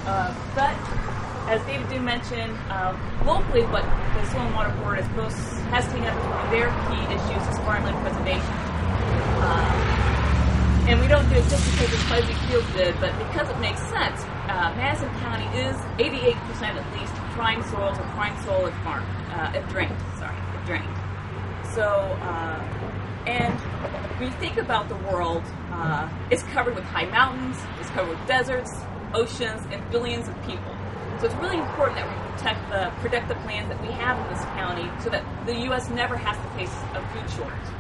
But as David did mention, locally what the Soil and Water Board has taken up as one of their key issues is farmland preservation. And we don't do it just because it's fuzzy feel good, but because it makes sense. Madison County is 88% at least prime soils or prime soil if drained. So, and when you think about the world, it's covered with high mountains, it's covered with deserts, oceans, and billions of people. So it's really important that we protect the productive lands that we have in this county so that the U.S. never has to face a food shortage.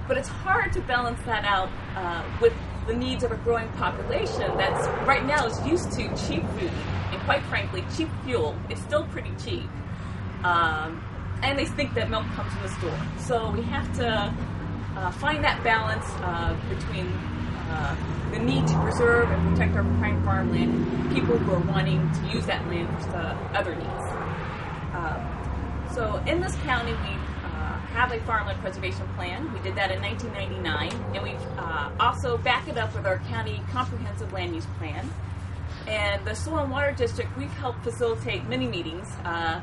But it's hard to balance that out with the needs of a growing population that's right now is used to cheap food and quite frankly cheap fuel. It's still pretty cheap. And they think that milk comes from the store. So we have to find that balance between the need to preserve and protect our prime farmland and people who are wanting to use that land for other needs. So in this county, we have a farmland preservation plan. We did that in 1999, and we've also backed it up with our county comprehensive land use plan. And the Soil and Water District, we've helped facilitate many meetings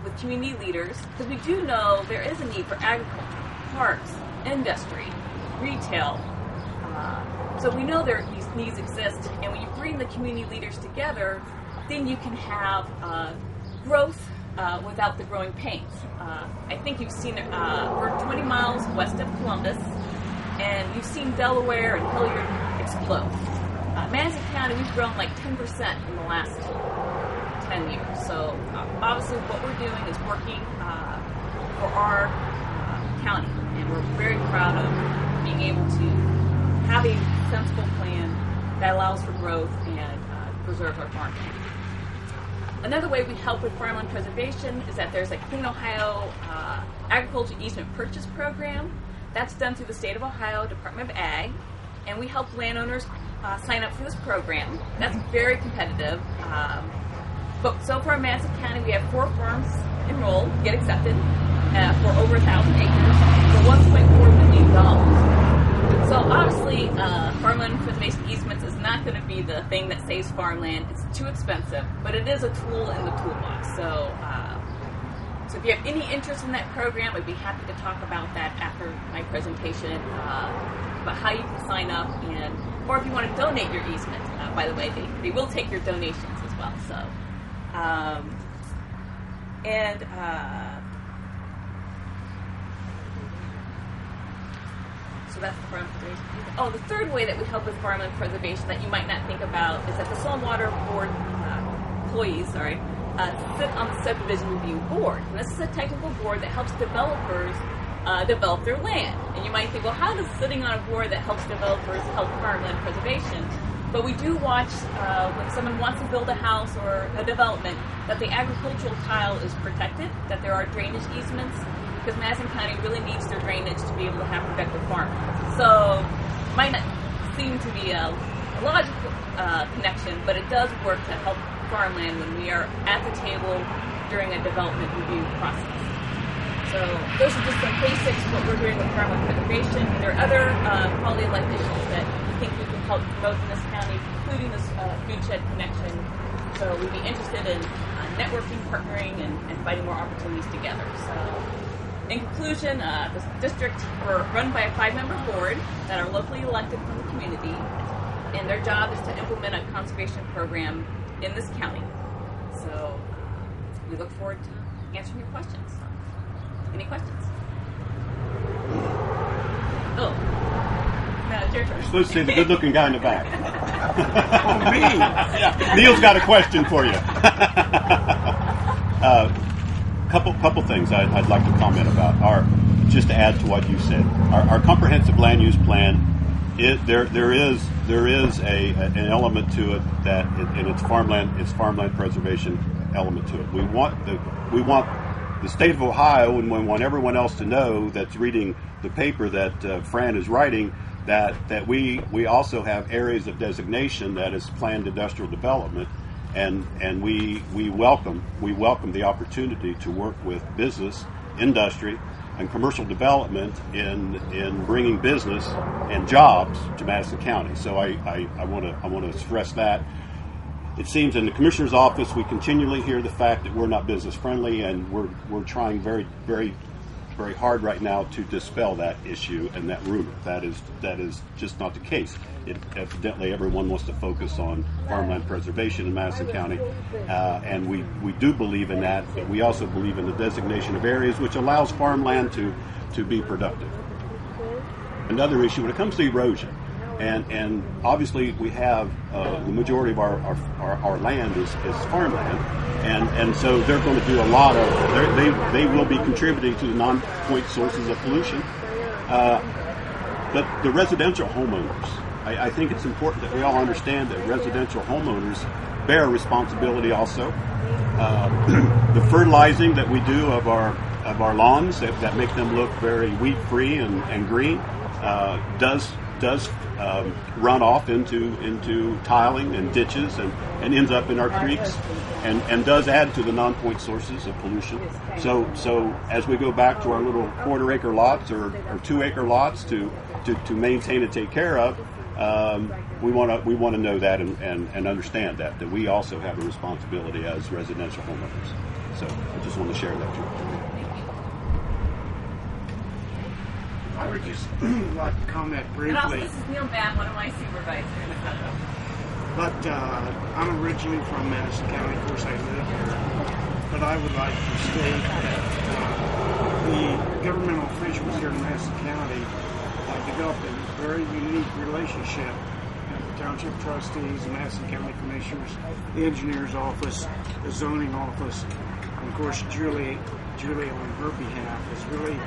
with community leaders because we do know there is a need for agriculture, parks, industry, retail. So we know these needs exist, and when you bring the community leaders together, then you can have growth without the growing pains. I think you've seen we're 20 miles west of Columbus, and you've seen Delaware and Hilliard explode. Madison County, we've grown like 10% in the last 10 years. So obviously what we're doing is working for our county, and we're very proud of being able to have a sensible plan that allows for growth and preserves our farmland. Another way we help with farmland preservation is that there's a Clean Ohio Agriculture Easement Purchase Program. That's done through the State of Ohio Department of Ag, and we help landowners sign up for this program. That's very competitive. But so far in Madison County, we have 4 farms enrolled, get accepted, for over 1,000 acres for $1.4 million. So obviously, farmland preservation easements is not going to be the thing that saves farmland. It's too expensive, but it is a tool in the toolbox. So, so if you have any interest in that program, I'd be happy to talk about that after my presentation, about how you can sign up, and or if you want to donate your easement. By the way, they will take your donations as well. So, so that's the farmland preservation. Oh, the third way that we help with farmland preservation that you might not think about is that the Soil and Water Board employees, sit on the Subdivision Review Board. And this is a technical board that helps developers develop their land. And you might think, well, how does sitting on a board that helps developers help farmland preservation? But we do watch when someone wants to build a house or a development that the agricultural tile is protected, that there are drainage easements, because Madison County really needs their drainage to be able to have productive farming. So it might not seem to be a logical connection, but it does work to help farmland when we are at the table during a development review process. So those are just some basics of what we're doing with farmland preservation. There are other quality of life issues that we think we can help promote in this county, including this food shed connection. So we'd be interested in networking, partnering, and finding more opportunities together. So in conclusion, this district, we're run by a 5-member board that are locally elected from the community, and their job is to implement a conservation program in this county. So we look forward to answering your questions. Any questions? Oh, no, it's your turn. You're supposed to say the good-looking guy in the back. Oh, me? Yeah. Neil's got a question for you. Couple things I'd like to comment about are just to add to what you said. Our comprehensive land use plan, there is an element to it that and it's farmland preservation element to it. We want the state of Ohio, and we want everyone else to know that's reading the paper that Fran is writing that we also have areas of designation that is planned industrial development. And we welcome the opportunity to work with business, industry, and commercial development in bringing business and jobs to Madison County. So I want to stress that. it seems in the commissioner's office we continually hear the fact that we're not business friendly, and we're trying very, very, very hard right now to dispel that issue and that rumor. That is just not the case. Evidently, everyone wants to focus on farmland preservation in Madison County, and we do believe in that, but we also believe in the designation of areas which allows farmland to be productive. Another issue when it comes to erosion, and obviously we have the majority of our land is farmland, and so they're going to do a lot of they will be contributing to the non-point sources of pollution. But the residential homeowners, I think it's important that we all understand that residential homeowners bear responsibility also. The fertilizing that we do of our lawns that make them look very weed-free and green does run off into tiling and ditches and ends up in our creeks and does add to the non-point sources of pollution. So as we go back to our little quarter-acre lots or 2-acre lots to maintain and take care of, we want to know that and understand that we also have a responsibility as residential homeowners. So I just want to share that too. I would just like to comment briefly. And also, this is Neil Babb, one of my supervisors. But I'm originally from Madison County. Of course, I live here. But I would like to state that the governmental officials here in Madison County developed a very unique relationship. The township trustees, the Madison County commissioners, the engineer's office, the zoning office, and of course Julie on her behalf has really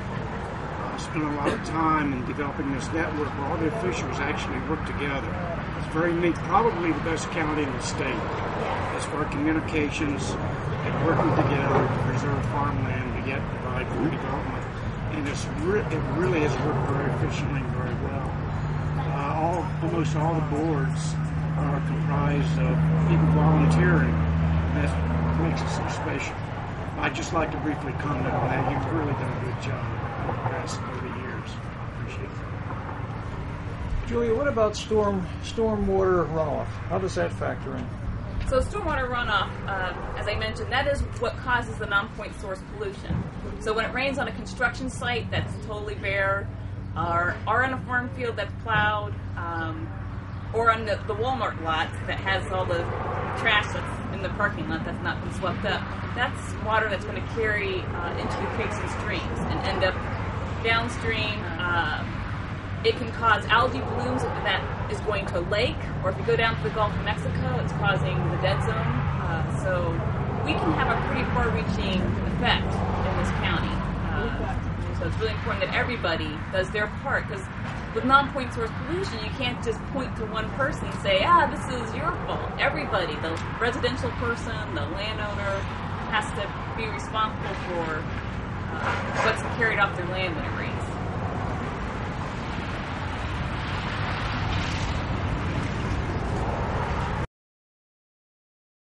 spent a lot of time in developing this network where all the officials actually work together. It's very neat, probably the best county in the state as far as communications and working together to preserve farmland to provide for development. And it really has worked very efficiently and very well. Almost all the boards are comprised of people volunteering, and that makes it so special. I'd just like to briefly comment on that. You've really done a good job over the past 30 years. Appreciate it. Julia, what about stormwater runoff? How does that factor in? So stormwater runoff, as I mentioned, that is what causes the non-point source pollution. So when it rains on a construction site that's totally bare, or on a farm field that's plowed, or on the Walmart lot that has all the trash that's in the parking lot that's not been swept up, that's water that's going to carry into the creeks and streams and end up downstream. It can cause algae blooms if that is going to a lake, or if you go down to the Gulf of Mexico, it's causing the dead zone. So we can have a pretty far-reaching effect in this county. So it's really important that everybody does their part, because with non-point source pollution, you can't just point to one person and say, this is your fault. Everybody, the residential person, the landowner, has to be responsible for what's carried off their land when it rains.